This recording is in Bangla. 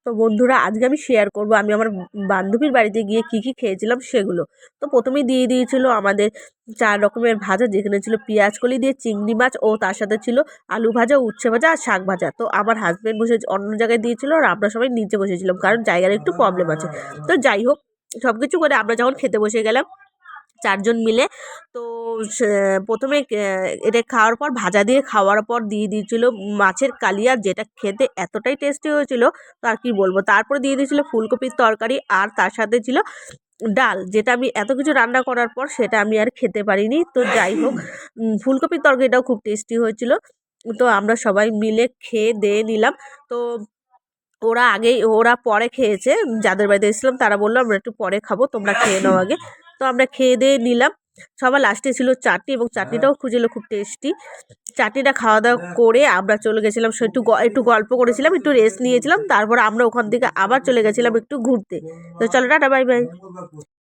তো বন্ধুরা, আজকে আমি শেয়ার করব আমি আমার বান্ধবীর বাড়িতে গিয়ে কী কী খেয়েছিলাম সেগুলো। তো প্রথমেই দিয়ে দিয়েছিল আমাদের 4 রকমের ভাজা, যেখানে ছিল পেঁয়াজকলি দিয়ে চিংড়ি মাছ, ও তার সাথে ছিল আলু ভাজা, উচ্ছে ভাজা আর শাক ভাজা। তো আমার হাজব্যান্ড বসে অন্য জায়গায় দিয়েছিল আর আমরা সবাই নিচে বসেছিলাম, কারণ জায়গার একটু প্রবলেম আছে। তো যাই হোক, সব কিছু করে আমরা যখন খেতে বসে গেলাম 4 জন মিলে, তো সে প্রথমে এটা খাওয়ার পর, ভাজা দিয়ে খাওয়ার পর দিয়ে দিয়েছিল মাছের কালিয়া, যেটা খেতে এতটাই টেস্টি হয়েছিল তো আর কি বলবো। তারপরে দিয়ে দিয়েছিল ফুলকপির তরকারি, আর তার সাথে ছিল ডাল, যেটা আমি এত কিছু রান্না করার পর সেটা আমি আর খেতে পারিনি। তো যাই হোক, ফুলকপির তরকারিটাও খুব টেস্টি হয়েছিল। তো আমরা সবাই মিলে খেয়ে দেয়ে নিলাম। তো ওরা পরে খেয়েছে, যাদের বাড়িতে এসেছিলাম তারা বললো আমরা একটু পরে খাবো, তোমরা খেয়ে নাও আগে। তো আমরা খেয়ে দিয়ে নিলাম। সবার লাস্টে ছিল চাটনি, এবং চাটনিটাও খুঁজছিল খুব টেস্টি। চাটনিটা খাওয়া দাওয়া করে আমরা চলে গেছিলাম, একটু গল্প করেছিলাম, একটু রেস্ট নিয়েছিলাম, তারপর আমরা ওখান থেকে আবার চলে গেছিলাম একটু ঘুরতে। তো চলো, টাটা, বাই বাই।